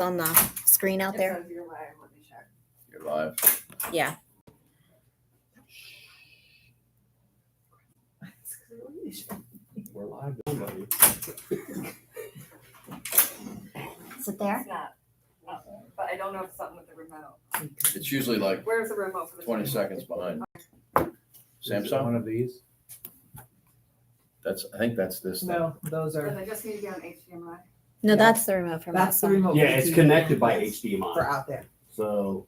on the screen out there? It says you're live. Let me check. You're live. Yeah. We're live, nobody. Is it there? It's not. But I don't know if it's something with the remote. It's usually like Where's the remote for the 20 TV? seconds behind. Is it Samsung? one of these? I think that's this thing. No, those Does are, it just need to be on HDMI? No, Yeah. that's the remote from that's the outside. remote. Yeah, for the it's TV. connected by For HDMI. out there. So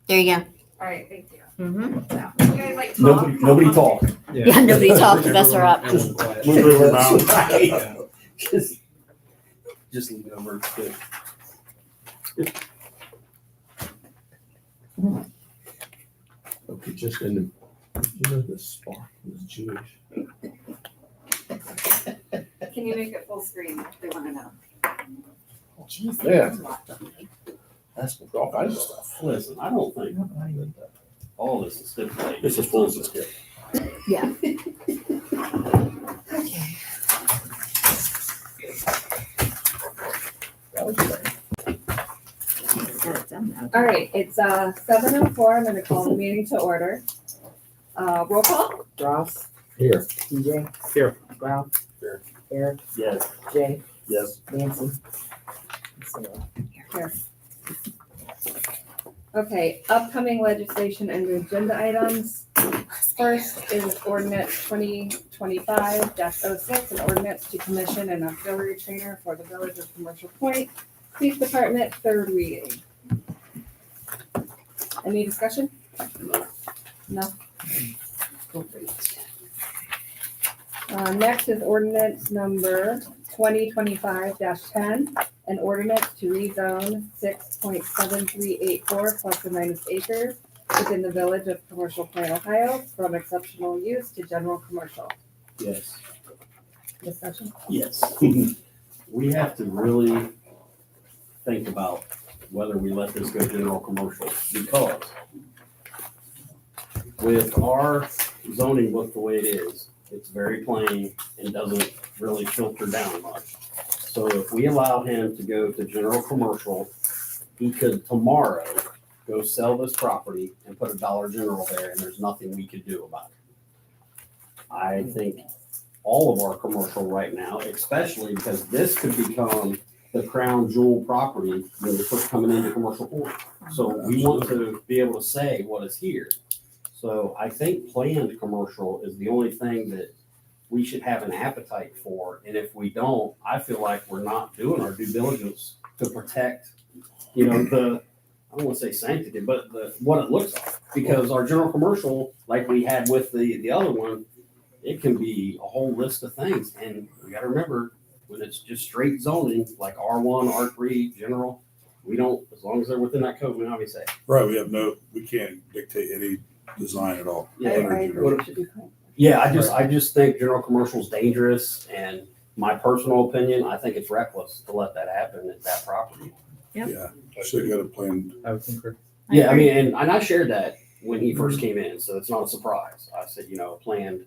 There you go. All right, thank you. Mm-hmm. You guys like nobody talk. Yeah, nobody talk to mess her up. Everyone quiet. Move her around. Yeah. Just leave it over. Good. Okay, just in the spark was Jewish. Can you make it full screen if they want to know? Jeez, Yeah. that's a lot, Dominic. That's all kinds of stuff. Listen, I don't think all this is stipulated. This is full scale. Yeah. That was great. Got it done now. All right, it's 7:04. I'm going to call the meeting to order. Roll call. Ross, Here. TJ. Here. Ralph. Here. Eric, Yes, Jay, Yes. Nancy. Sarah. Here. Okay, upcoming legislation and agenda items. First is ordinance 2025-06, an ordinance to commission an auxiliary trainer for the Village of Commercial Point Police Department, third reading. Any discussion? No? Next is ordinance number 2025-10, an ordinance to rezone 6.7384 plus or minus acres within the Village of Commercial Point, Ohio, from exceptional use to general commercial. yes, Discussion? yes. We have to really think about whether we let this go general commercial, because with our zoning book the way it is, it's very plain and doesn't really filter down much. So if we allow him to go to general commercial, he could tomorrow go sell this property and put a Dollar General there, and there's nothing we could do about it. I think all of our commercial right now, especially because this could become the crown jewel property when you're first coming into commercial point. So we want to be able to say what is here. So I think planned commercial is the only thing that we should have an appetite for. And if we don't, I feel like we're not doing our due diligence to protect, I don't want to say sanctity, but what it looks like. Because our general commercial, like we had with the other one, it can be a whole list of things. And we got to remember, when it's just straight zoning, like R1, R3, general, we don't, as long as they're within that code, we don't have any say. Right, we can't dictate any design at all. Yeah, I agree. It should be clean. Yeah, I just think general commercial is dangerous, and my personal opinion, I think it's reckless to let that happen at that property. Yeah, should have got a plan. I would concur. Yeah, I mean, and I shared that when he first came in, so it's not a surprise. I said, a planned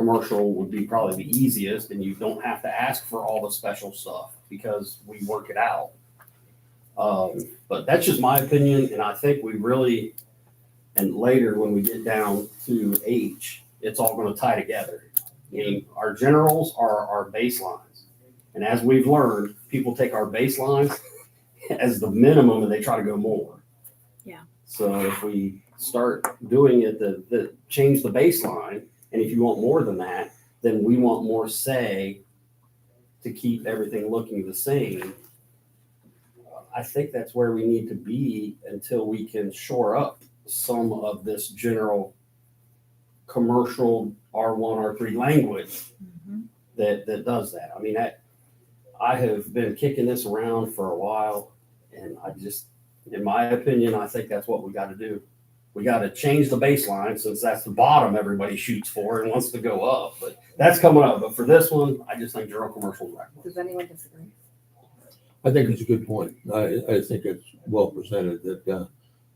commercial would be probably the easiest, and you don't have to ask for all the special stuff because we work it out. But that's just my opinion, and I think we really, and later when we get down to H, it's all gonna tie together. I mean, our generals are our baselines. And as we've learned, people take our baselines as the minimum and they try to go more. Yeah. So if we start doing it, change the baseline, and if you want more than that, then we want more say to keep everything looking the same. I think that's where we need to be until we can shore up some of this general commercial R1, R3 language that does that. I mean, I have been kicking this around for a while, and I just, in my opinion, I think that's what we got to do. We got to change the baseline, since that's the bottom everybody shoots for and wants to go up. But that's coming up. But for this one, I just think general commercial is right. Does anyone disagree? I think it's a good point. I think it's well presented that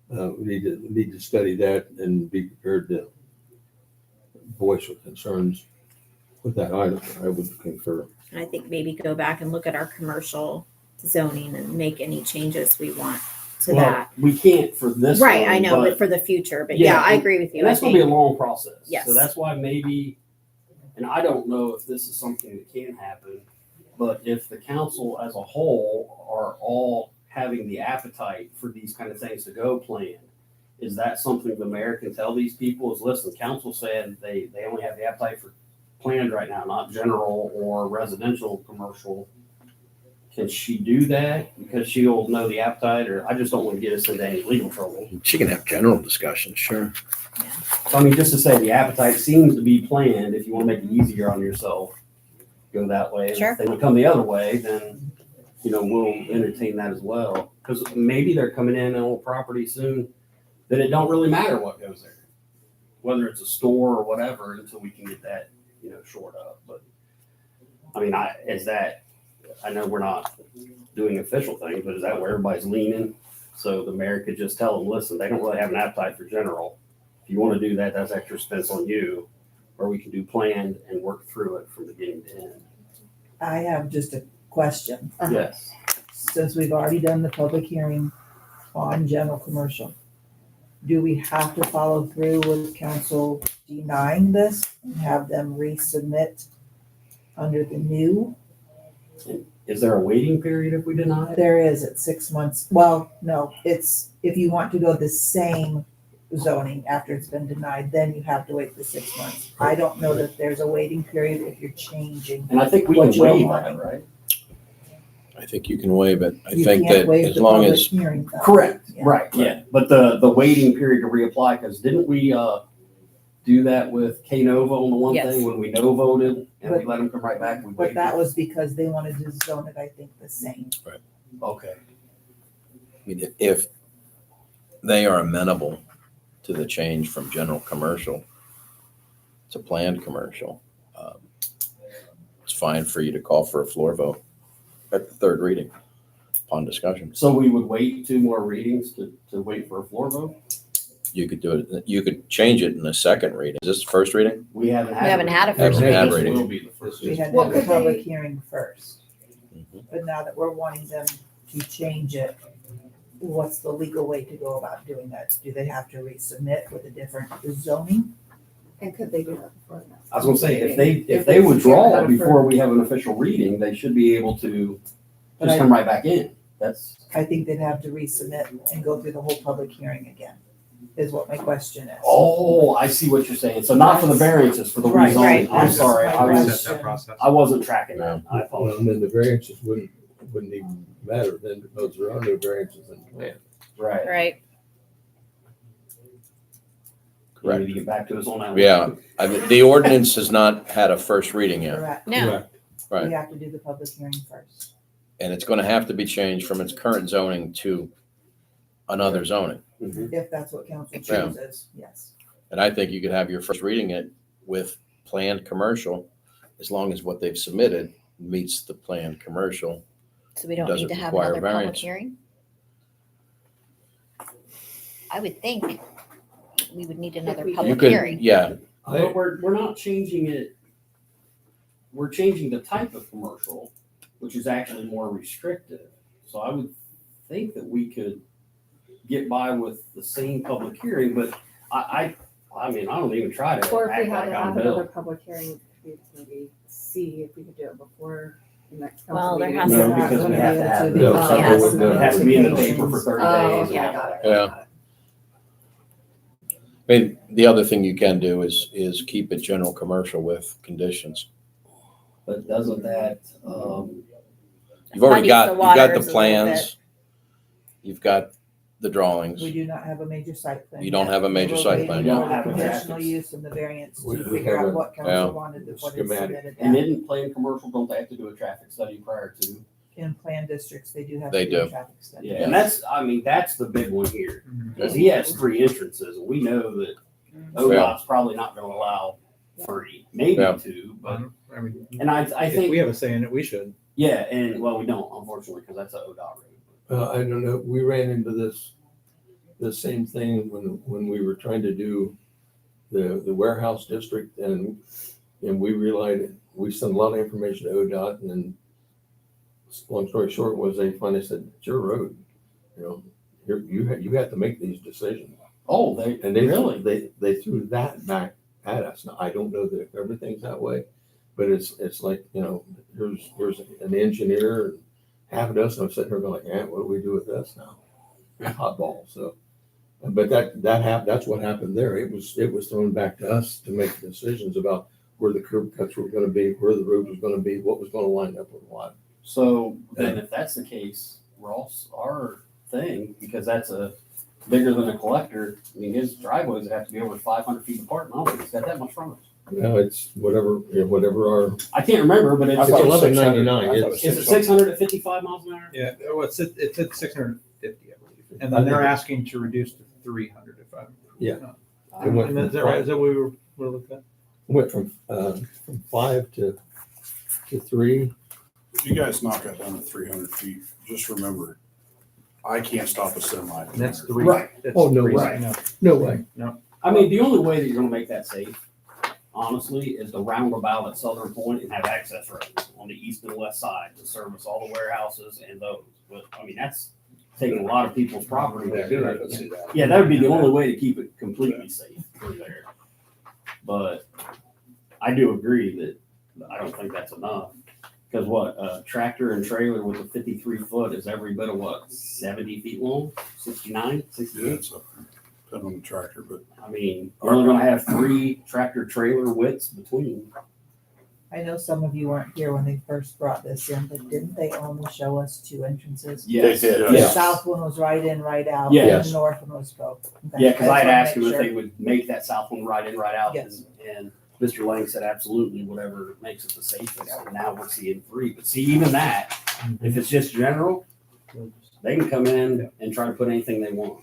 we need to study that and be prepared to voice our concerns with that item. I would concur. And I think maybe go back and look at our commercial zoning and make any changes we want to Well, that. we can't for this Right, one, I know, but for the future, but Yeah, yeah, I and- agree with you. And I that's gonna be a think, long process. Yes. So that's why maybe, and I don't know if this is something that can happen, but if the council as a whole are all having the appetite for these kind of things to go planned, is that something the mayor can tell these people is, listen, council said they only have the appetite for planned right now, not general or residential commercial. Can she do that because she'll know the appetite, or I just don't want to get us into any legal trouble. She can have general discussions, sure. So I mean, just to say the appetite seems to be planned, if you want to make it easier on yourself, go that way. And Sure. if they would come the other way, then, we'll entertain that as well. Because maybe they're coming in on a property soon that it don't really matter what goes there, whether it's a store or whatever, until we can get that, shored up. But I mean, I know we're not doing official things, but is that where everybody's leaning? So the mayor could just tell them, listen, they don't really have an appetite for general. If you want to do that, that's extra expense on you. Or we can do planned and work through it from beginning to end. I have just a question. Yes. Since we've already done the public hearing on general commercial, do we have to follow through with council denying this and have them resubmit under the new? Is there a waiting period if we deny it? There is at 6 months. Well, no, it's if you want to go the same zoning after it's been denied, then you have to wait the 6 months. I don't know that there's a waiting period if you're changing. And I think we What can you're waive wanting. that, right? I think you can waive it. I You think can't that waive as the long public as, hearing, though. Correct, Yeah. right, yeah. But the waiting period to reapply, because didn't we do that with K-Nova on the one Yes. thing when we no voted and we But- let them come right back? We But waived that it? was because they wanted to zone it, I think, the same. Okay. I mean, if they are amenable to the change from general commercial to planned commercial, it's fine for you to call for a floor vote at the third reading upon discussion. So we would wait 2 more readings to wait for a floor vote? You could do it, you could change it in the second reading. Is this the first reading? We haven't had. We haven't had a first reading. This reading. will be the first We reading. had to Well, have a could public they- hearing first. Mhm. But now that we're wanting them to change it, what's the legal way to go about doing that? Do they have to resubmit with a different zoning? And could they do that before that? I was gonna say, if If they they withdraw had a before we have an official reading, they should be able to But just I- come right back in. That's, I think they'd have to resubmit and go through the whole public hearing again, is what my question is. oh, I see what you're saying. So not for the variances, for the Right, rezoning. right. I'm sorry, I Right. was, I wasn't tracking that. I apologize. And then the variances wouldn't even matter then, because there are no variances in plan. Right. right? You need to get back to us on that one. Yeah. I mean, the ordinance has not had a first reading yet, Correct. No, Right. We have to do the public hearing first. and it's gonna have to be changed from its current zoning to another zoning. Mhm. If that's what council Yeah. chooses, yes. And I think you could have your first reading it with planned commercial, as long as what they've submitted meets the planned commercial. so we don't Doesn't need to have require another public variance. hearing? I would think we would need another we You public could, hearing. yeah, But we're not changing it. We're changing the type of commercial, which is actually more restrictive. So I would think that we could get by with the same public hearing, but I mean, I don't even try to Or if act we had like to I'm have another Bill. public hearing, we could maybe see if we could do it before the next Well, council there meeting. has No, to be- because we have to have it. No, Oh, yes. It has to be in the paper for 30 Oh, days. okay, and got all it. that. Yeah. I mean, the other thing you can do is keep it general commercial with conditions. But doesn't that, You've already Muddies got, the you've got the waters a little plans. You've got the drawings. We do not have a major site plan. You don't yet. have a major We're site waiting plan for yet. the Don't have a Conditional graphics. use and the variance We to have figure out what Yeah. council wanted before they Schematic. submitted and that. didn't plan commercial, don't they have to do a traffic study prior to? In plan districts, they do have They to do a do. traffic study. Yeah, and that's, I mean, that's the big one here. Because he has 3 entrances, and we know that ODOT's probably not gonna allow 3, maybe Yeah. 2, but, I mean, and I if think, we have a say in it, we should. yeah, and, well, we don't, unfortunately, because that's a ODOT road. I don't know, we ran into the same thing when we were trying to do the warehouse district and we realized, we sent a lot of information to ODOT and then long story short was they finally said, it's your road, you know, you have to make these decisions. Oh, they, And they really? they threw that back at us. Now, I don't know that everything's that way, but it's like, you know, here's an engineer and half a dozen, I'm sitting here going like, yeah, what do we do with this now? Hot ball, so. But that's what happened there. It was thrown back to us to make decisions about where the curb cuts were gonna be, where the road was gonna be, what was gonna line up with what. So then if that's the case, Ross, our thing, because that's bigger than a collector, I mean, his driveways would have to be over 500 feet apart, and I don't think it's got that much frontage. Now it's whatever our, I can't remember, but I it's, thought it was 11.99. 600. I thought it was is it 600. 600 at 55 miles an hour? Yeah, well, it's at 650, I believe. And then they're asking to reduce to 300 if I'm. Yeah. I It went And is that right? Is that what we were looking at? went from 5 to 3. If you guys knock that down to 300 feet, just remember, I can't stop a semi. And that's 3. Right. That's Oh, no 3, way. no. No way. I mean, the only way that you're gonna make that safe, honestly, is to roundabout at Southern Point and have access roads on the east and west side to service all the warehouses and those. But, I mean, that's taking a lot of people's property to do it. Yeah, that would be the only way to keep it completely safe through there. But I do agree that I don't think that's enough. Because what, a tractor and trailer with a 53 foot is every bit of what, 70 feet long, 69, Yeah, 68? it's depending on the tractor, but I mean, you're only gonna have 3 tractor trailer widths between. I know some of you weren't here when they first brought this in, but didn't they only show us 2 entrances? Yes. They did, The Yeah. south one was right in, right out. Yeah. And Yes. the north one was go. Yeah, because I had asked him him if they would make that south one right in, right out. Yes. And Mr. Lang said absolutely, whatever makes it the safest. And now we're seeing 3. But see, even that, if it's just general, they can come in and try to put anything they want.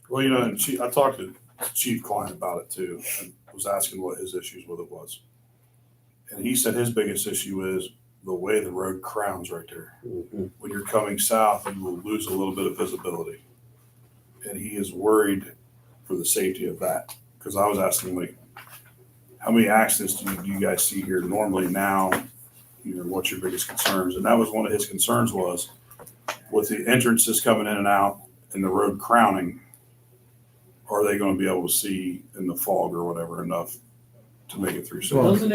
well, you know, and I talked to Chief Klein about it too, and was asking what his issues with it was. And he said his biggest issue is the way the road crowns right there. When you're coming south, you will lose a little bit of visibility. And he is worried for the safety of that. Because I was asking, like, how many accidents do you guys see here normally now? You know, what's your biggest concerns? And that was one of his concerns was with the entrances coming in and out and the road crowning, are they going to be able to see in the fog or whatever enough to make it through? So Doesn't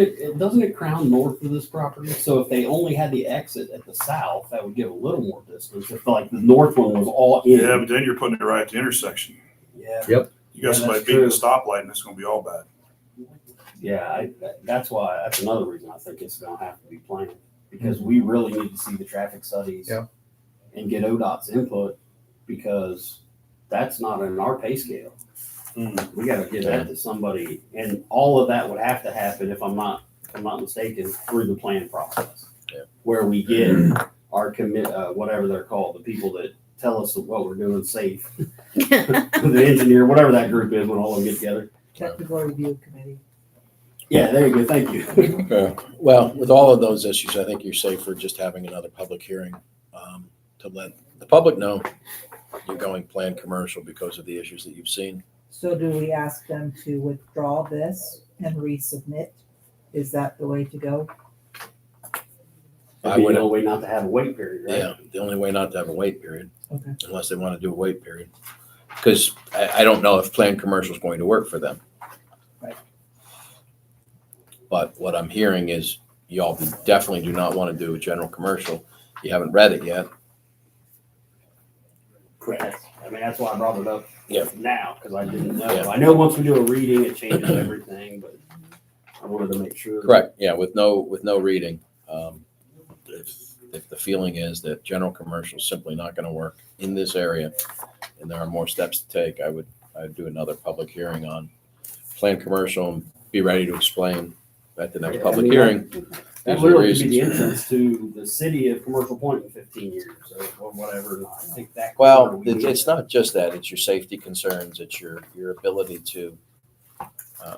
it crown north of this property? So if they only had the exit at the south, that would give a little more distance. If like the north one was all in. yeah, but then you're putting it right at the intersection. Yeah. You got Yeah, somebody that's beating the true. stoplight and it's going to be all bad. Yeah, that's another reason I think it's gonna have to be planned, because we really need to see the traffic studies. Yeah. And get ODOT's input, because that's not in our pay scale. We gotta get that to somebody, and all of that would have to happen, if I'm not mistaken, through the plan process. Yeah. Where we get our whatever they're called, the people that tell us what we're doing safe. The engineer, whatever that group is, when all of them get together. Technical review committee. Yeah, there you go, thank you. Well, with all of those issues, I think you're safer just having another public hearing to let the public know you're going planned commercial because of the issues that you've seen. So do we ask them to withdraw this and resubmit? Is that the way to go? I That'd be would- the only way not to have a wait period, right? Yeah, the only way not to have a wait period. Okay. Unless they want to do a wait period. Because I don't know if planned commercial is going to work for them. Right. But what I'm hearing is y'all definitely do not want to do a general commercial. You haven't read it yet. Correct. I mean, that's why I brought it up Yeah. now, because I didn't know. Yeah. I know once we do a reading, it changes everything, but I wanted to make sure. Correct, yeah, with no reading. If the feeling is that general commercial is simply not going to work in this area and there are more steps to take, I'd do another public hearing on planned commercial and be ready to explain at the next Yeah, I public mean, hearing. That These are literally could be the reasons. entrance to the city of Commercial Point in 15 years or whatever. And I think that. Well, it's not just that, it's your safety concerns, it's your ability to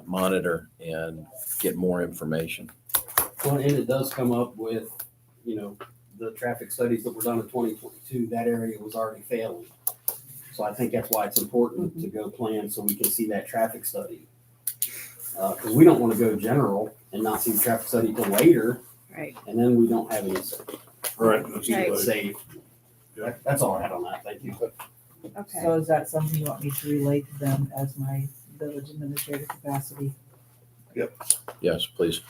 monitor and get more information. Well, and it does come up with, the traffic studies that were done in 2022, that area was already failing. So I think that's why it's important to go plan so we can see that traffic study. Because we don't want to go general and not see the traffic study till later, Right. and then we don't have any Right. That's Right. good. safe. That's all I had on that. Thank you. Okay. So is that something you want me to relate to them as my village administrator capacity? Yes, please.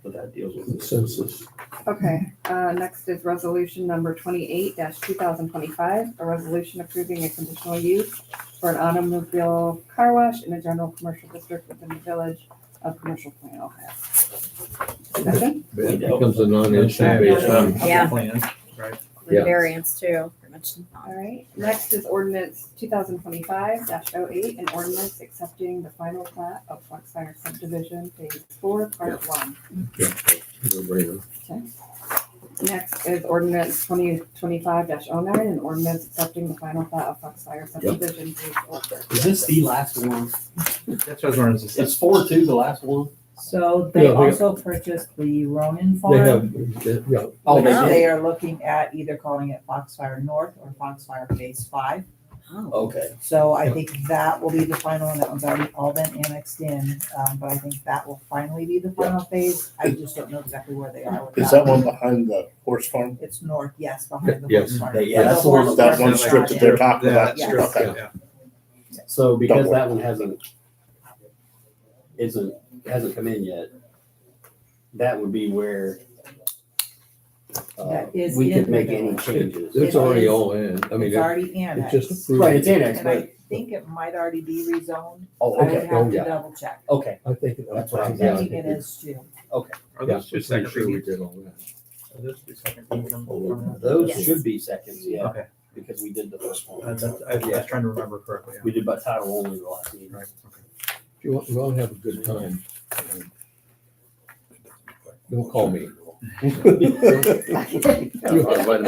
But that deals with The it. census. Okay, next is resolution number 28-2025, a resolution approving a conditional use for an automobile car wash in a general commercial district within the village of Commercial Point, Ohio. Discussion? It becomes a non-issue based on, Yeah. Plan, right? With Yeah. variance too, pretty much. All right, next is ordinance 2025-08, an ordinance accepting the final plat of Foxfire subdivision phase 4, part 1. no-brainer. Next is ordinance 2025-09, an ordinance accepting the final plat of Foxfire subdivision phase 4. Is this the last one? That's what I was wondering. Is Is 4-2 the last one? So they Yeah, they- also purchased the Ronin They farm, have, yeah, Oh, which they did? they are looking at either calling it Foxfire North or Foxfire Phase 5. Oh, Okay. So I think that will be the final one. That one's already all been annexed in, but I think that will finally be the final phase. I just don't know exactly where they are with Is that one behind the horse farm? It's north, yes, behind the Yes. horse farm. Yeah, that's the one- horse That farm one is strip not that in. they're talking Yeah, about? that's true. Okay. Yeah. So because Don't that one hasn't come in yet, that would be where That is we in could make the any village. changes. it's It already is- all in. I mean, It's already annexed. it's just approved. Right, it's annexed, And I but, think it might already be rezoned. oh, I would okay, have to yeah. double check. okay. I think, That's what I was yeah, I I think think it is too. Are yeah, those two I'm pretty second sure we readings? did all that. Are those two second readings? Those Yes. should be seconds, yeah, Okay. because we did the first one. I was trying to remember correctly. We did by title only the last meeting. Right, okay. If you want to have a good time, don't call me. I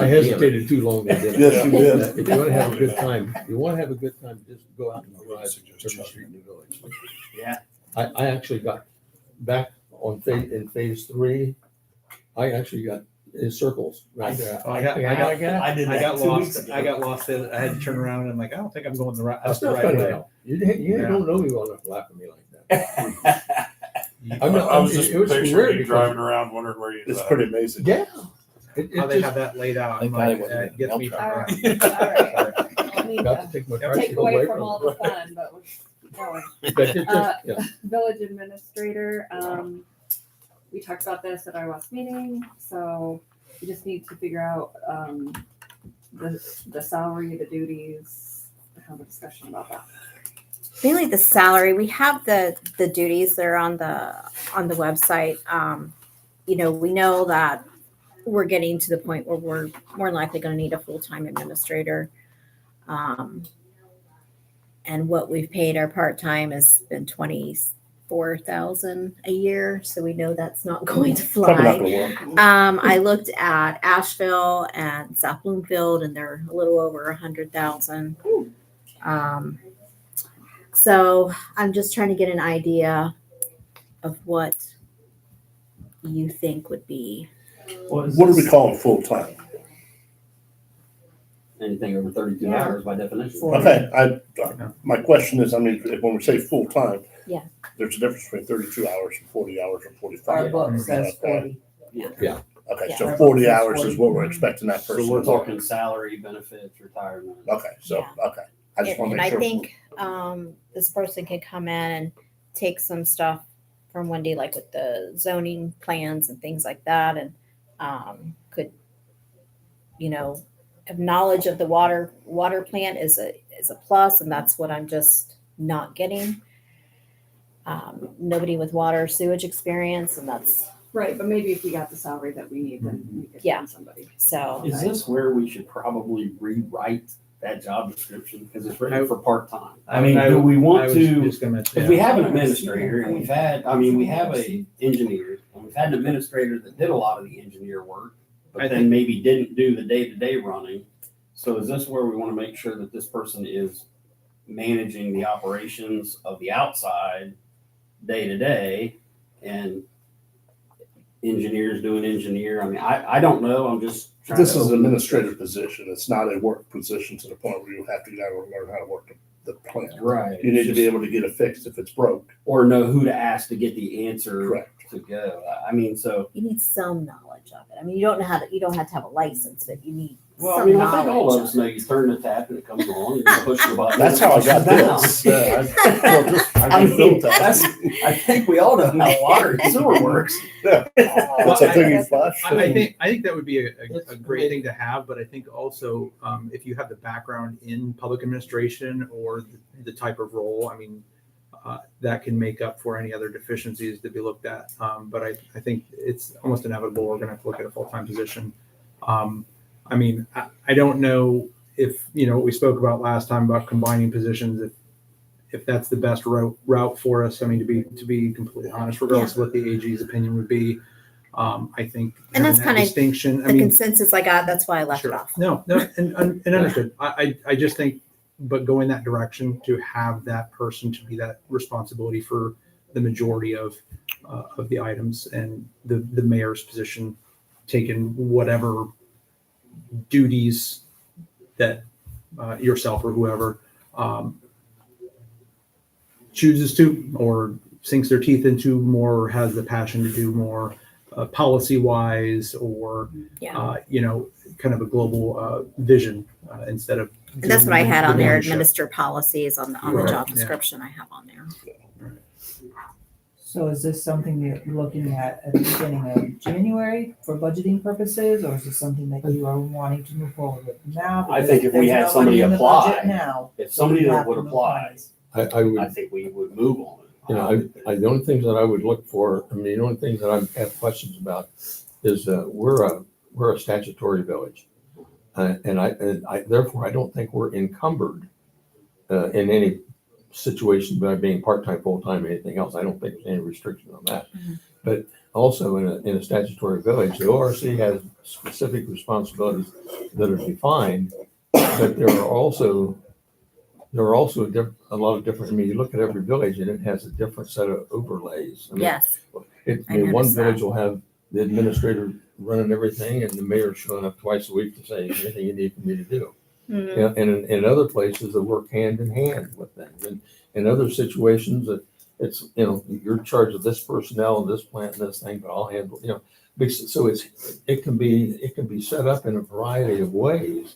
hesitated too long. to do it. Yes, you did. If you want to have a good time, just go out and drive Church Street in the village. Yeah. I actually got back on in phase 3. I actually got in circles right there. Oh, I got two weeks lost. ago. I got lost. I had to turn around and I'm like, I don't think I'm going the right, That's the not right gonna way. help. You don't know me well enough to laugh at me like that. I was just it was picturing weird you because- driving around wondering where you. It's pretty amazing. Yeah. It How they just have that laid out. Thank I'm God it like, wasn't it gets me. All right, from- all right. I need got to to take my take tricycle away away from from all the fun, but we're going. But it just, yeah. Village administrator, we talked about this at our last meeting, so we just need to figure out, the salary, the duties, have a discussion about that. Mainly the salary. We have the duties that are on the website. We know that we're getting to the point where we're more likely going to need a full-time administrator. And what we've paid our part-time has been $24,000 a year, so we know that's not going to Probably not fly. gonna work. I looked at Asheville and South Bloomfield, and they're a little over 100,000. So I'm just trying to get an idea of what you think would be. What do we call them full-time? anything over 32 Yeah. hours by definition. Okay, my question is, I mean, when we say full-time. Yeah. There's a difference between 32 hours and 40 hours or Our 45. book says 40. Okay, Yeah. so Our 40 book says hours is what we're 40. expecting that person So to we're work. talking salary, benefits, retirement. Okay, so, Yeah. okay. I just And, want to and make I sure. think this person can come in and take some stuff from Wendy, like with the zoning plans and things like that, and could, have knowledge of the water plant is a plus, and that's what I'm just not getting. Nobody with water sewage experience, and that's Right, but maybe if we got the salary that we need, then we could Yeah. find somebody. so. Is this where we should probably rewrite that job description because it's written for part-time? I mean, do we I want was to? just gonna mention, If we have an administrator and we have a engineer and we've had an administrator that did a lot of the engineer work, I but then think- maybe didn't do the day-to-day running. So is this where we want to make sure that this person is managing the operations of the outside day-to-day and engineers doing engineer? I mean, I don't know. I'm just trying This to is an open- administrative position. It's not a work position to the point where you have to learn how to work the plant. Right. You need to be able to get it fixed if it's broke. Or know who to ask to get the answer Correct. to go. I mean, so. You need some knowledge of it. I mean, you don't have to have a license, but you need Well, I some mean, I think all knowledge of us know you turn the tap and it comes on and you push the button. That's how I got Down. this. Yeah, I I mean, built that. that's, I think we all know how water and sewer works. What's that thing you flash? I think that would be a great thing to have, but I think also, if you have the background in public administration or the type of role, I mean, that can make up for any other deficiencies to be looked at. But I think it's almost inevitable we're gonna have to look at a full-time position. I mean, I don't know if, what we spoke about last time about combining positions, if that's the best route for us. I mean, to be completely honest, regardless of what the AG's opinion would be, I think And that's having that kinda distinction. I the mean, consensus I got. That's why I left it sure. off. No, and understood. I just think, but go in that direction to have that person to be that responsibility for the majority of the items, and the mayor's position taking whatever duties that yourself or whoever chooses to, or sinks their teeth into more, or has the passion to do more policy wise, or Yeah. kind of a global vision instead of. And that's what I doing had the on there. minutia. Administer policies on the Right, job yeah. description I have on there. So is this something you're looking at the beginning of January for budgeting purposes, or is this something that you are wanting to move forward with now? I think if we Because had there's no somebody money in the apply, budget Now. If somebody we that have would to move apply, monies. I would, I think we would move on it. the only things that I would look for, the only things that I have questions about is, we're a statutory village. And I therefore, I don't think we're encumbered, in any situation by being part-time, full-time, anything else. I don't think there's any restriction on that. Mhm. But also in a statutory village, the ORC has specific responsibilities that are defined, but there are also a lot of different, you look at every village and it has a different set of overlays. Yes. I mean, one noticed that. village will have the administrator running everything and the mayor showing up twice a week to say, anything you need for me to do. Mhm. Yeah, and in other places, they work hand in hand with them. And in other situations, it's, you're in charge of this personnel and this plant and this thing, but I'll handle, so it can be set up in a variety of ways.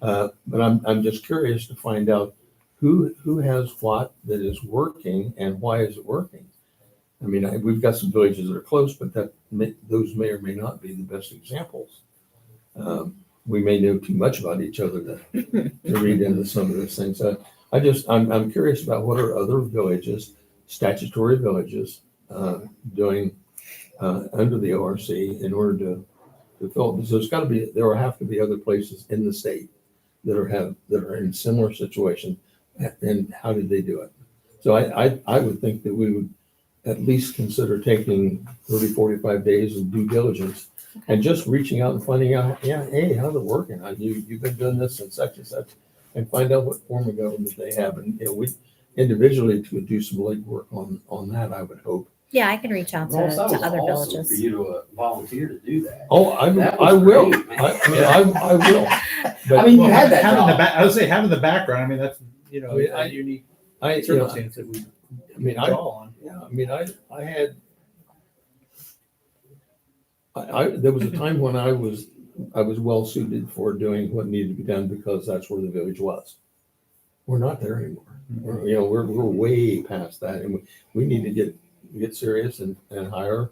But I'm just curious to find out who has what that is working and why is it working? I mean, we've got some villages that are close, but those may or may not be the best examples. We may know too much about each other to read into some of those things. I'm curious about what are other villages, statutory villages, doing under the ORC in order to fill. Because there will have to be other places in the state that are in similar situations, and how did they do it? So I would think that we would at least consider taking 30, 45 days of due diligence and just reaching out and finding out, hey, how's it working? You've been doing this and such, and find out what form of government they have. And we individually could do some legwork on that, I would hope. Yeah, I can reach out to, Ross, that was other awesome villages. for you to volunteer to do that. Oh, That I was will. great, man. I will. But- I mean, you had that Having the job. I would say having the background, I mean, that's, you know, I mean, a unique I, you know, circumstance that we I mean, draw on. yeah, I mean, I had, there was a time when I was well suited for doing what needed to be done because that's where the village was. We're not there anymore. We're way past that, and we need to get serious and hire,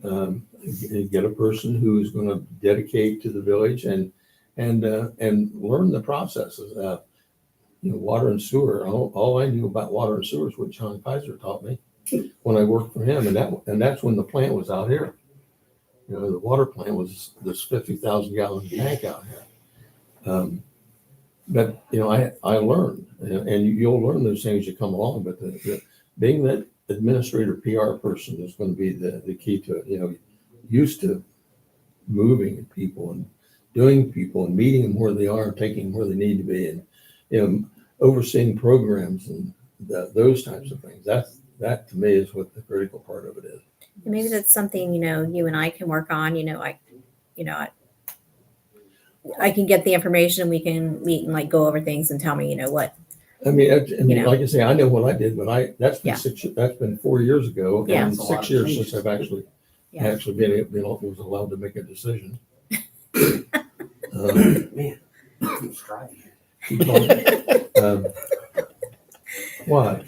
get a person who's going to dedicate to the village and learn the processes. Water and sewer. All I knew about water and sewer is what John Kaiser taught me when I worked for him, and that's when the plant was out here. The water plant was this 50,000 gallon tank out here. But I learned, and you'll learn those things as you come along. But being that administrator PR person is going to be the key to it. Used to moving people and doing people and meeting them where they are, taking them where they need to be, and overseeing programs and those types of things. That to me is what the critical part of it is. And maybe that's something, you and I can work on, I can get the information and we can meet and like go over things and tell me, what. I mean, know. like I say, I know what I did, but that's been Yeah. That's been 4 years ago, Yeah. and That's a lot 6 of years changes. since I've actually Yeah. was allowed to make a decision. Man, I'm striving. What?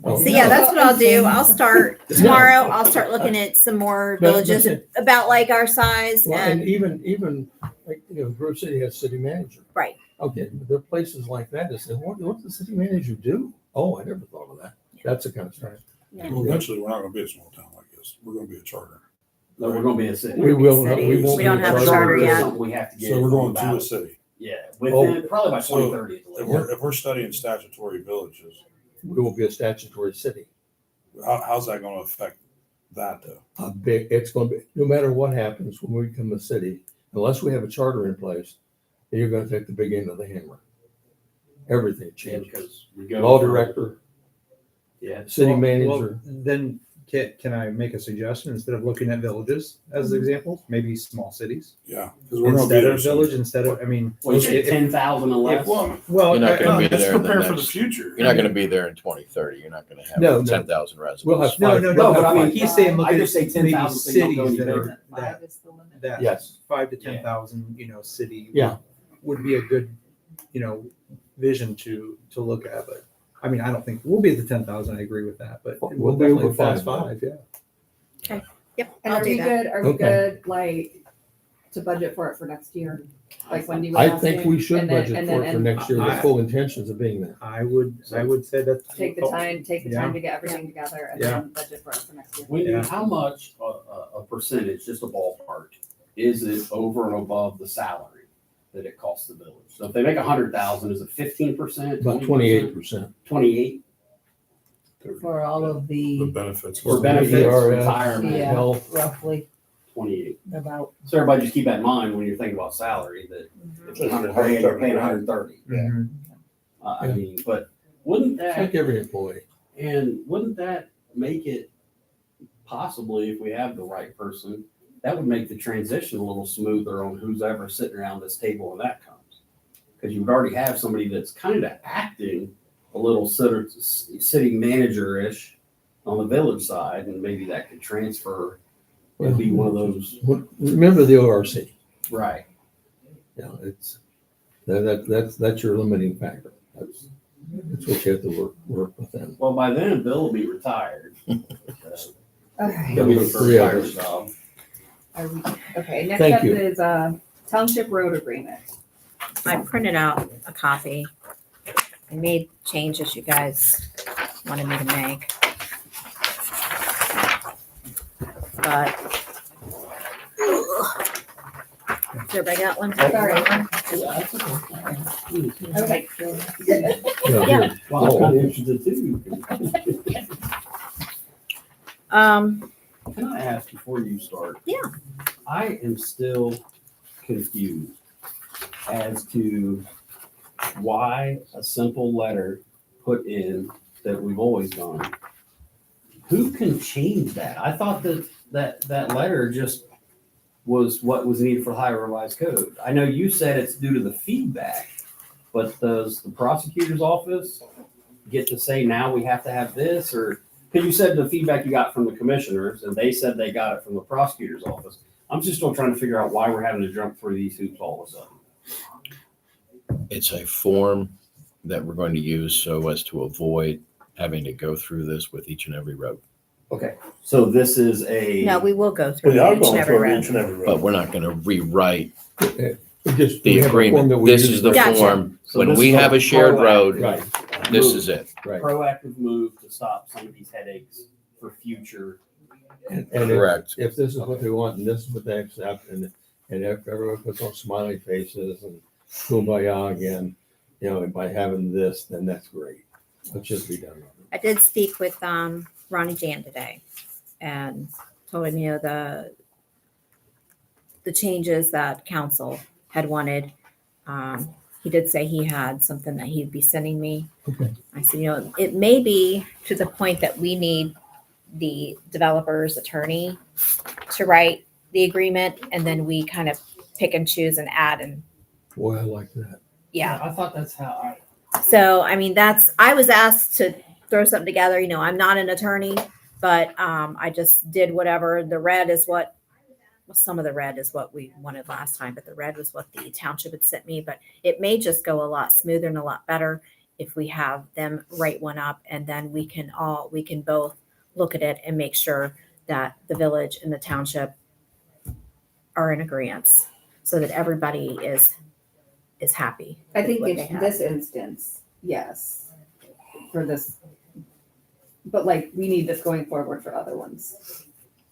Oh, So yeah, that's what I'll do. I'll start Yeah. tomorrow. I'll start looking at some more But- villages but- about like our size Well, and and even like Grove City has city manager. right. Okay, but there are places like that that say, what does the city manager do? Oh, I never thought of that. That's the kind of stuff. Yeah. Well, eventually, we're not gonna be a small town like this. We're gonna be a charter. No, we're gonna be a city. We will. City. We won't. We don't be a have a charter. charter Is yet. something we have to get. So we're going on to a ballot. city. Yeah, Oh. within probably by So, 2030. If we're studying statutory villages, We will be a statutory city. how's that gonna affect that though? It's going to be, no matter what happens when we become a city, unless we have a charter in place, you're going to take the big end of the hammer. Everything Yeah, changes. because we go. Law from- director, Yeah. city Well, manager. then can I make a suggestion instead of looking at villages as examples, maybe small cities Yeah, because we're gonna be instead there. of village, instead of, I mean. Well, you say if- 10,000 and less. Well, You're not gonna be Let's there in the prepare for the next, future. you're not gonna be there in 2030. You're not gonna have No, no. 10,000 residents. We'll have No, five. no, we'll no, have but I mean, five. he's saying look I at just say maybe 10,000 so you don't cities go any that bigger. are, that, is the limit. that Yes. 5 to Yeah. 10,000, city. Yeah. Would be a good, vision to look at, but I mean, I don't think we'll be at the 10,000. I agree with that, but We'll we'll be over definitely pass 5. 5. Yeah. Yep. And I'll are do we that. good, Okay. like, to budget for it for next year? Like when do we? I ask think you? we should And then- budget and for then- it for and next year with I- full intentions of being there. I would say that. Take the time Yeah. to get everything together and Yeah. then budget for it for next year. When you, Yeah. how much a percentage, just a ballpark, is it over and above the salary that it costs the village? So if they make 100,000, is it 15%? About 28%. 28 For all of The the, benefits. for benefits, ERS, retirement, Yeah. Health. roughly 28. about, So everybody just keep that in mind when you're thinking about salary, that if it's 100 grand, you're paying 130. Mhm. I mean, but wouldn't that, Take every employee. and wouldn't that make it possibly, if we have the right person, that would make the transition a little smoother on who's ever sitting around this table when that comes? Because you would already have somebody that's kind of acting a little city manager-ish on the village side, and maybe that could transfer and be one of those. Remember the ORC. Right. Yeah, it's, that's your limiting factor. That's what you have to work with them. Well, by then, Bill will be retired. Okay. He'll be looking for a Yeah. retirement job. Okay, next Thank up you. is township road agreement. I printed out a copy. I made changes you guys wanted me to make. But. Has everybody got one? Sorry. Okay. Yeah, here. Well, I'm kind of interested too. Can I ask before you start? Yeah. I am still confused as to why a simple letter put in that we've always done. Who can change that? I thought that letter just was what was needed for the Ohio Revised Code. I know you said it's due to the feedback, but does the prosecutor's office get to say now we have to have this, or, because you said the feedback you got from the commissioners and they said they got it from the prosecutor's office. I'm just still trying to figure out why we're having to jump through these hoops all of a sudden. It's a form that we're going to use so as to avoid having to go through this with each and every road. Okay, so this is a. No, we will go through We are each and going every through road. each and every But road. we're not going to rewrite We just- the we have a form agreement. that we This use is the for- Gotcha. form. So When this we is have a shared proactive- road, Right, this move. is it. right. Proactive move to stop some of these headaches for future. And Correct. if this is what they want and this is what they accept, and if everyone puts on smiley faces and kumbaya again, you know, and by having this, then that's great. Let's just be done with it. I did speak with Ronnie Jan today and told him, you know, the changes that council had wanted. He did say he had something that he'd be sending me. Okay. I said, you know, it may be to the point that we need the developer's attorney to write the agreement, and then we kind of pick and choose and add, and Boy, I like that. yeah. I thought that's how So, I mean, I was asked to throw something together. You know, I'm not an attorney, but I just did whatever. The red is what, some of the red is what we wanted last time, but the red was what the township had sent me. But it may just go a lot smoother and a lot better if we have them write one up, and then we can both look at it and make sure that the village and the township are in agreement, so that everybody is happy. I with think what in they have. this instance, yes, for this. But like, we need this going forward for other ones.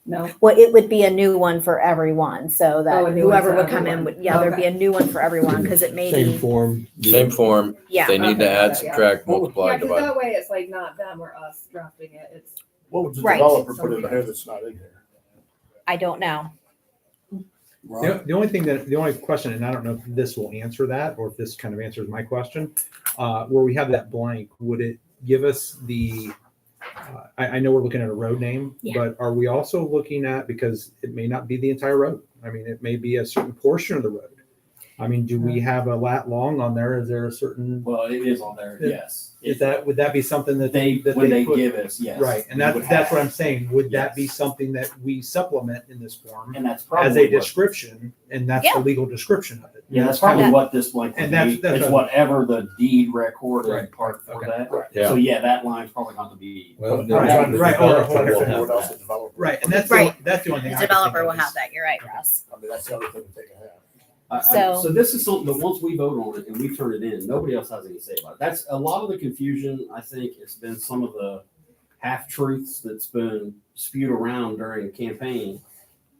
No? Well, it would be a new one for everyone, so Oh, that a new one whoever for would come in everyone. would, yeah, there'd be Okay. a new one for everyone, because it may Same be, form. Same form. yeah. They need to Okay, add, okay, yeah. subtract, Yeah, multiply, because divide. that way it's like not them or us drafting it, it's. What would the Right. developer put in here that's not in here? I don't know. The only question, and I don't know if this will answer that or if this kind of answers my question, where we have that blank, would it give us I know we're looking at a road name, Yeah. but are we also looking at, because it may not be the entire road. I mean, it may be a certain portion of the road. I mean, do we have a lat long on there? Is there a certain, Well, it is on there, yes. would that be something that When they put- give us, yes. Right, and we would that's what have. I'm saying. Would that be Yes. something that we supplement in this form And that's as probably a what, description, and that's Yeah. the legal description of it? yeah, that's probably Yeah. what this blank would And that's- be. that's It's what- whatever the deed recorded Right. part for Okay. that. Yeah. So yeah, that line's probably going to be. Well, I'm then- trying to Right, develop or- everything, or- what else the developer- Right, and that's Right. that's the only thing. The I could think developer of will is- have that. You're right, Russ. I mean, that's the other thing that they can have. So- So this is something that once we vote on it and we turn it in, nobody else has anything to say about it. That's a lot of the confusion. I think it's been some of the half truths that's been spewed around during the campaign.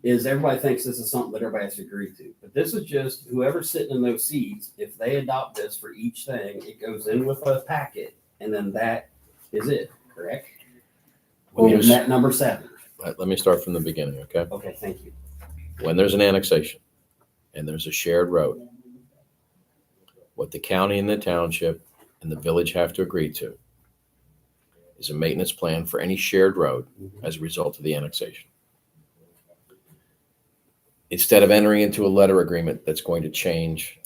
Is everybody thinks this is something that everybody has to agree to, but this is just whoever's sitting in those seats. If they adopt this for each thing, it goes in with a packet, and then that is it. Correct? When Or there's- net number 7. Let me start from the beginning, okay? Okay, thank you. When there's an annexation and there's a shared road, what the county and the township and the village have to agree to is a maintenance plan for any shared road as a result of the annexation. Instead of entering into a letter agreement that's going to change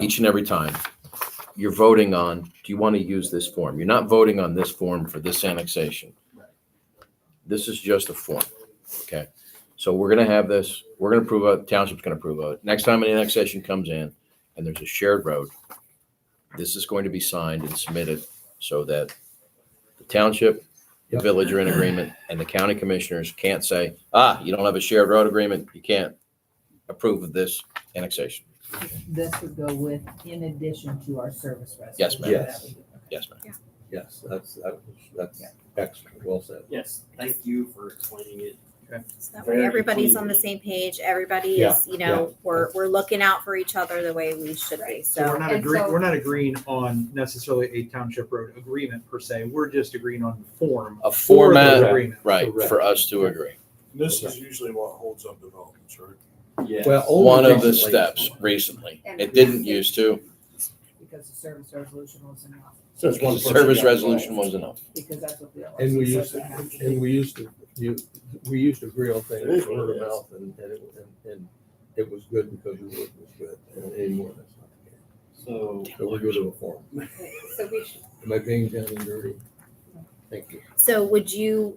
each and every time, you're voting on, do you want to use this form? You're not voting on this form for this annexation. This is just a form, okay? So we're going to have this, we're going to approve it, township's going to approve it. Next time an annexation comes in and there's a shared road, this is going to be signed and submitted so that the township, the Yep. village are in agreement, and the county commissioners can't say, you don't have a shared road agreement, you can't approve of this annexation. This would go with, in addition to our service residents. Yes, ma'am. Yes. Yes, ma'am. Yes, that's excellent. Well said. Yes, thank you for explaining it. So that way Very everybody's clean. on the same page. Everybody Yeah, is, you know, we're looking out for each other the way we should be. So So And so- we're not agreeing on necessarily a township road agreement per se. We're just agreeing on the form. A for the format, agreement. right, Correct. for us to agree. This is usually what holds up developments, right? Yes. Well, only One of the recently. steps recently. It didn't used to. because the service resolution was enough, Since one The person service got resolution involved. was enough. because that's what the. And we LRC used said to, they have do. and we used to agree on It things is what word it of is. mouth, and it was good because your work was good. And anymore, that's not the case. So So we go to a form. So we should, Am I being down and dirty? Thank you. So would you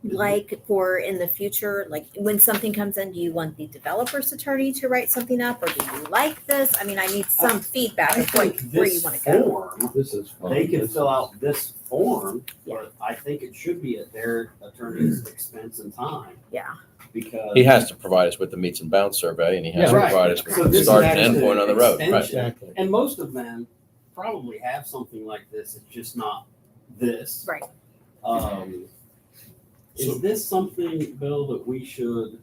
like for in the future, like when something comes in, do you want the developer's attorney to write something up or do you like this? I mean, I need some feedback I of what, think where you this want to go. form, This is fun. they can This fill is- out this form, but I think it should be at their attorney's expense and time. Yeah. Because. He has to provide us with the meets and bounds survey, and he has Yeah, to right. provide us with So the this is start and actually end point on the road, right? extension. Exactly. And most of them probably have something like this, it's just not this. Right. Is this something, Bill, that we should,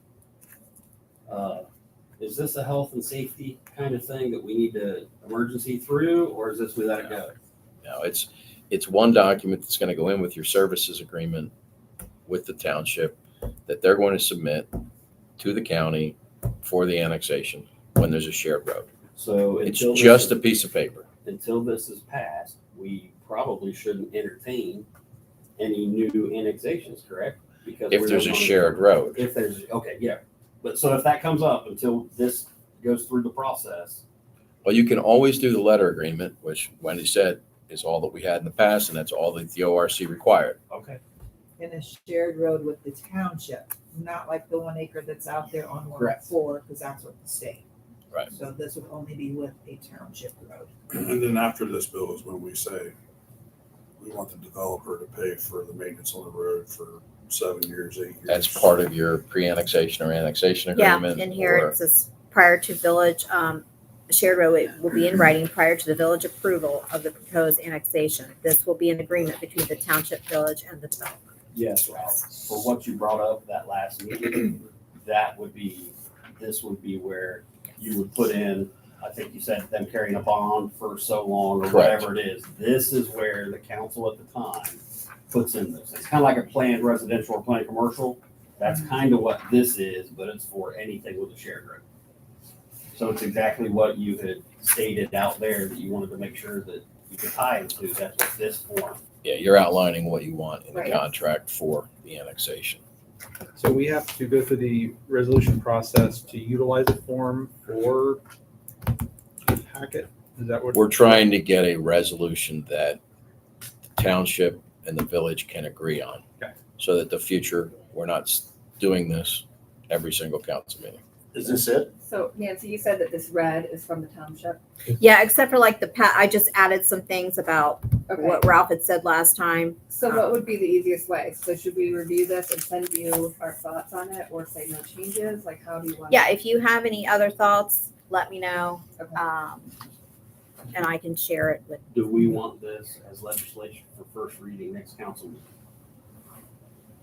is this a health and safety kind of thing that we need to emergency through, or is this we let it go? No, it's one document that's gonna go in with your services agreement with the township that they're going to submit to the county for the annexation when there's a shared road. So It's until this just a is- piece of paper. Until this is passed, we probably shouldn't entertain any new annexations, correct? Because If we're there's a not gonna- shared road, If there's, okay, yeah. But so if that comes up until this goes through the process, well, you can always do the letter agreement, which Wendy said is all that we had in the past, and that's all that the ORC required. okay. In a shared road with the township, not like the 1 acre that's out there on Correct. 104, because that's with the state. Right. So this would only be with a township road. And then after this bill is when we say, we want the developer to pay for the maintenance on the road for 7 years, 8 years. That's part of your pre-annexation or annexation Yeah, agreement. and here or- it says prior to village, shared road it will be in writing prior to the village approval of the proposed annexation. This will be an agreement between the township, village, and the developer. Yes, Ralph. For what you brought up that last meeting, this would be where you would put in, I think you said them carrying a bond for so long or Correct. whatever it is. This is where the council at the time puts in this. It's kind of like a planned residential or planned commercial. That's kind of what this is, but it's for anything with a shared road. So it's exactly what you had stated out there that you wanted to make sure that you could tie into. That's what this form. Yeah, you're outlining what you want in the Right. contract for the annexation. So we have to go through the resolution process to utilize a form for the packet? Is that what? We're trying to get a resolution that the township and the village can agree on. Okay. So that the future, we're not doing this every single council meeting. Is this it? so Nancy, you said that this red is from the township. Yeah, except for like I just added some things about Okay. what Ralph had said last time. So what would be the easiest way? So should we review this and send you our thoughts on it or say no changes? Like how do you want? Yeah, if you have any other thoughts, let me know. Okay. And I can share it with, Do we want this as legislation for first reading next council meeting?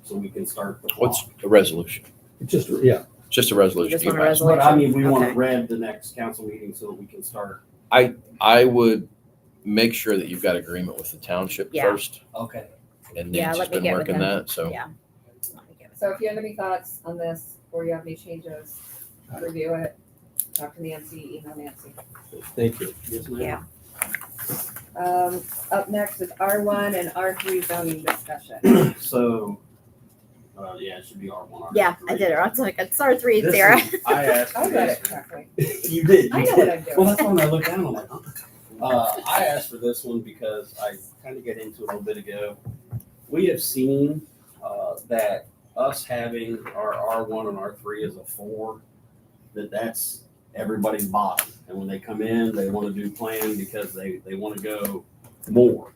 So we can start the clock. What's a resolution? Just, yeah, Just a resolution. Just You want a pass. resolution. But I mean, we want it Okay. read the next council meeting so that we can start. I would make sure that you've got agreement with the township Yeah. first. Okay. And Yeah, Nancy's let me been get with working him. that, so. yeah. Let me get with- So if you have any thoughts on this or you have any changes, review it, talk to Nancy, email Nancy. thank you. Yes, ma'am. Yeah. Up next is R1 and R3 zoning discussion. So, yeah, it should be R1. Yeah, I did it. I was like, it's R3, This Sarah. is- I asked I for read it this. correctly. You did. I you know did. what I'm doing. Well, that's when I looked down, I'm like, huh? I asked for this one because I kind of get into it a little bit ago. We have seen that us having our R1 and R3 as a 4, that's everybody's bottom. And when they come in, they want to do plan because they want to go more.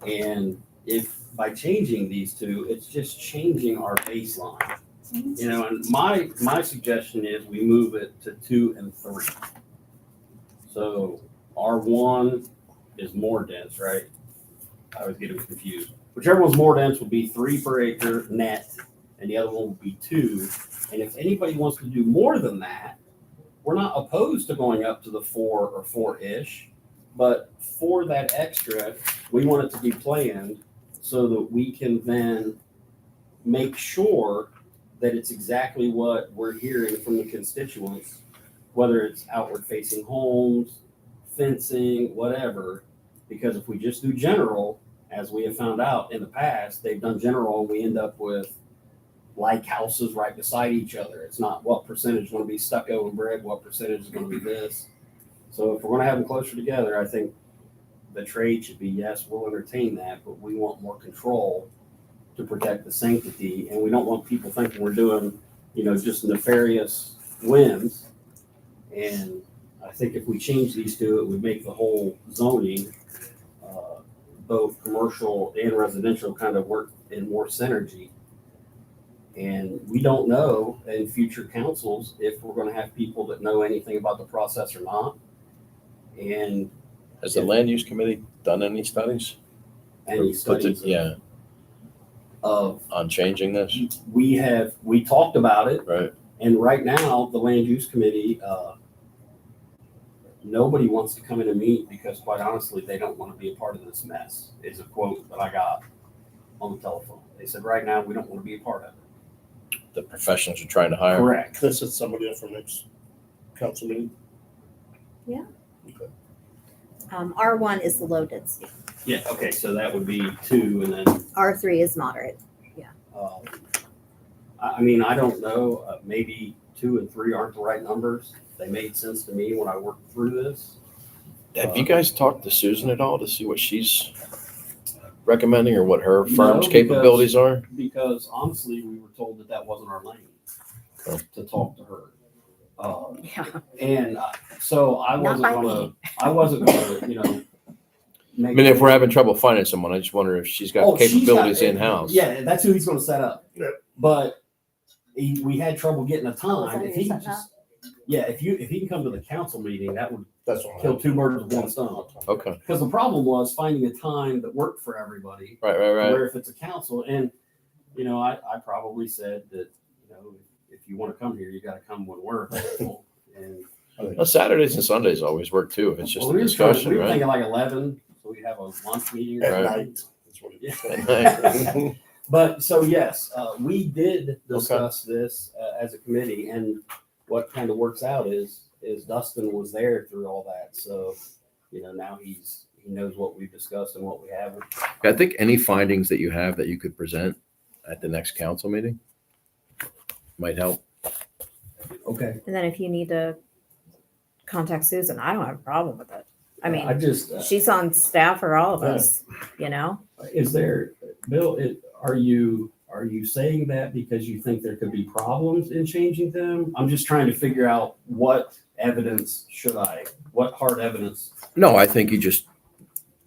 And if by changing these two, it's just changing our baseline. You know, and my suggestion is we move it to 2 and 3. So R1 is more dense, right? I was getting confused. Whichever one's more dense would be 3 per acre net, and the other one would be 2. And if anybody wants to do more than that, we're not opposed to going up to the 4 or 4-ish, but for that extra, we want it to be planned so that we can then make sure that it's exactly what we're hearing from the constituents whether it's outward facing homes, fencing, whatever. Because if we just do general, as we have found out in the past, they've done general and we end up with like houses right beside each other. It's not what percentage is going to be stucco and brick, what percentage is going to be this. So if we're going to have them closer together, I think the trade should be, yes, we'll entertain that, but we want more control to protect the sanctity. And we don't want people thinking we're doing, just nefarious whims. And I think if we change these two, it would make the whole zoning, both commercial and residential, kind of work in more synergy. And we don't know in future councils if we're going to have people that know anything about the process or not. And Has the land use committee done any studies? any studies Yeah, of on changing this, we talked about it. right? And right now, the land use committee, nobody wants to come in and meet because quite honestly, they don't want to be a part of this mess, is a quote that I got on the telephone. They said, right now, we don't want to be a part of it. The professionals are trying to hire. Correct. Can I set somebody up for next council meeting? R1 is the low density. Yeah, okay, so that would be 2 and then, R3 is moderate. I mean, I don't know, maybe 2 and 3 aren't the right numbers. They made sense to me when I worked through this. Have you guys talked to Susan at all to see what she's recommending or what her firm's No, capabilities are? Because honestly, we were told that wasn't our lane Okay. to talk to her. Yeah. And so I Not by me. wasn't gonna, I mean, if we're having trouble finding someone, I just wonder if she's got she's capabilities got- in-house. Yeah, that's who he's gonna set up. Yeah. But we had trouble getting a Oh, is time. that If who he you're can just, yeah, if he can come to the council meeting, that would That's what kill 2 birds with 1 stone. Okay, Because the problem was finding a time that worked for everybody. right. Where if it's a council, and, I probably said that, if you want to come here, you got to come when we're available. And Well, Saturdays and Sundays always work too. It's just well, a we discussion, were right? thinking like 11, so we'd have a lunch meeting. At Right. night. That's what it Yeah. But so yes, we did discuss this as a committee, and what kind of works out is Dustin was there through all that. So, now he knows what we've discussed and what we haven't. I think any findings that you have that you could present at the next council meeting might help. Okay. And then if you need to contact Susan, I don't have a problem with it. I mean, I just, she's on staff for all of Yeah. us, is there, Bill, are you saying that because you think there could be problems in changing them? I'm just trying to figure out what hard evidence. No, I think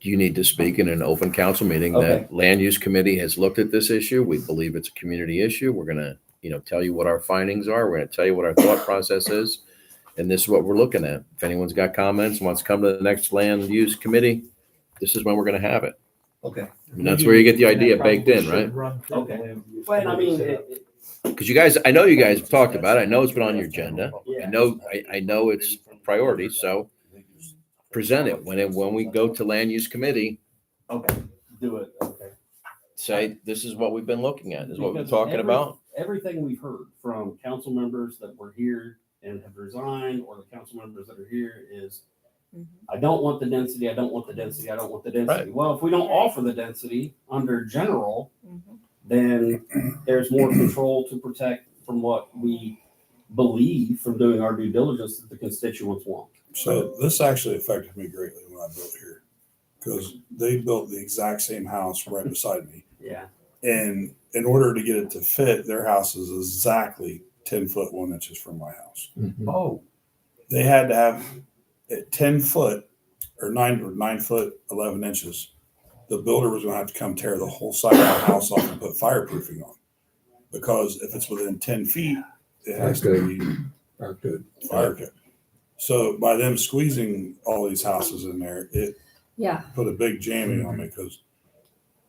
you need to speak in an open council meeting Okay. that land use committee has looked at this issue. We believe it's a community issue. We're gonna, tell you what our findings are. We're gonna tell you what our thought process is. And this is what we're looking at. If anyone's got comments and wants to come to the next land use committee, this is when we're gonna have it. Okay. I mean, that's where you get the idea baked in, right? Okay. Well, I mean, Because I know you guys have talked about it. I know it's been on your agenda. Yeah. I know it's priority, so present it when we go to land use committee, okay, do it. Okay. say, this is what we've been looking at, this is what we're Because talking about. Everything we've heard from council members that were here and have resigned, or the council members that are here, is I don't want the density, I don't want the density, I don't want the density. Right. Well, if we don't offer the density under general, Mhm. then there's more control to protect from what we believe from doing our due diligence that the constituents want. So this actually affected me greatly when I built here, because they built the exact same house right beside me. Yeah. And in order to get it to fit, their house is exactly 10 foot 1 inches from my house. Oh. They had to have at 10 foot or 9 foot 11 inches. The builder was going to have to come tear the whole side of the house off and put fireproofing on, because if it's within 10 feet, it has to be Are good. fire cut. So by them squeezing all these houses in there, it Yeah, put a big jamming on me, because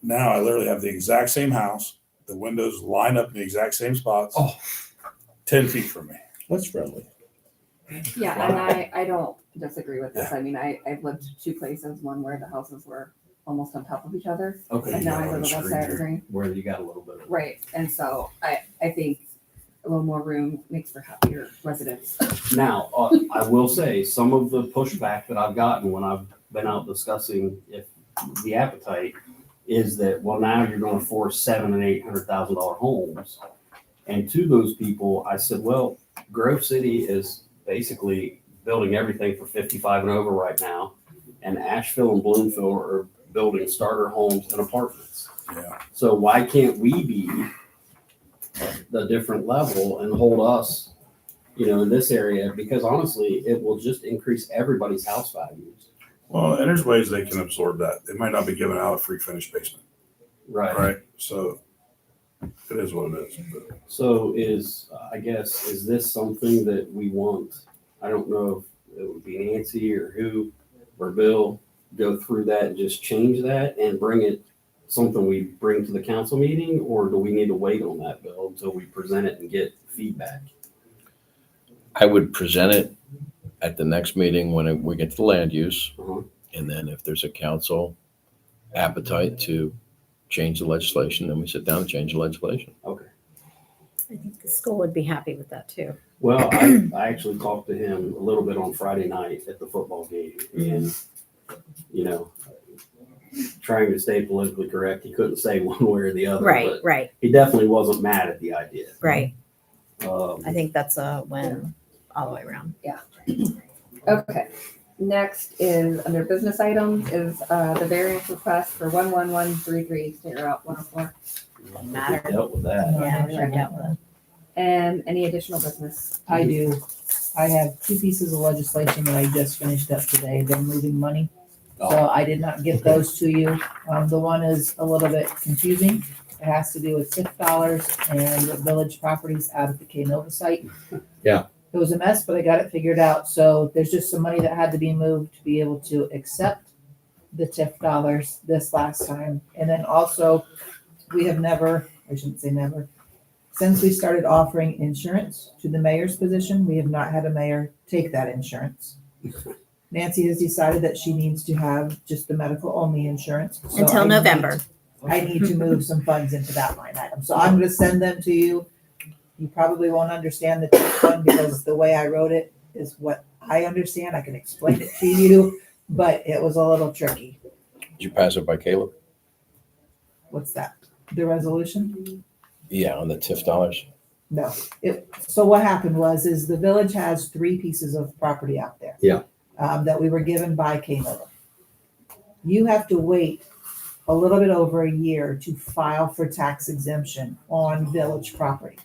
now I literally have the exact same house. The windows line up in the exact same spots. Oh. 10 feet from me. That's friendly. yeah, and I don't disagree with this. I mean, I've lived 2 places, one where the houses were almost on top of each other, Okay. and now I live on the west side of the green. Where you got a little bit of. Right, and so I think a little more room makes for happier residents. Now, I will say, some of the pushback that I've gotten when I've been out discussing if the appetite is that, well, now you're gonna force $700,000 and $800,000 homes. And to those people, I said, well, Grove City is basically building everything for 55 and over right now. And Asheville and Bloomfield are building starter homes and apartments. Yeah. So why can't we be the different level and hold us, in this area? Because honestly, it will just increase everybody's house values. Well, and there's ways they can absorb that. They might not be giving out a free finished basement, right? So it is what it is. But So is this something that we want? I don't know if it would be Nancy or who or Bill go through that and just change that and bring it something we bring to the council meeting, or do we need to wait on that, Bill, until we present it and get feedback? I would present it at the next meeting when we get to the land use. Uh-huh. And then if there's a council appetite to change the legislation, then we sit down and change the legislation. Okay. I think the school would be happy with that too. Well, I actually talked to him a little bit on Friday night at the football game, and, trying to stay politically correct, he couldn't say one way or the other. Right, But right, he definitely wasn't mad at the idea. right. Um, I think that's a win all the way around. Okay. Next is under business items is the variance request for 11133 State Route 104. Matter. Dealt with that. Yeah, we already dealt with it. And any additional business? I do. I have two pieces of legislation that I just finished up today. They're moving money. So I did not get those to you. The one is a little bit confusing. It has to do with TIF dollars and village properties out at the K-Nova site. Yeah. It was a mess, but I got it figured out. So there's just some money that had to be moved to be able to accept the TIF dollars this last time. And then also, we have never, I shouldn't say never, since we started offering insurance to the mayor's position, we have not had a mayor take that insurance. Nancy has decided that she needs to have just the medical only insurance. So Until I need- November. I need to move some funds into that line item. So I'm gonna send them to you. You probably won't understand the TIF one because the way I wrote it is what I understand. I can explain it to you, but it was a little tricky. Did you pass it by Caleb? What's that? The resolution? Yeah, on the TIF dollars. No. So what happened is the village has 3 pieces of property out there. Yeah. That we were given by K-Nova. You have to wait a little bit over a year to file for tax exemption on village property.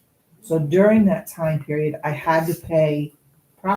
So during that time period, I had to pay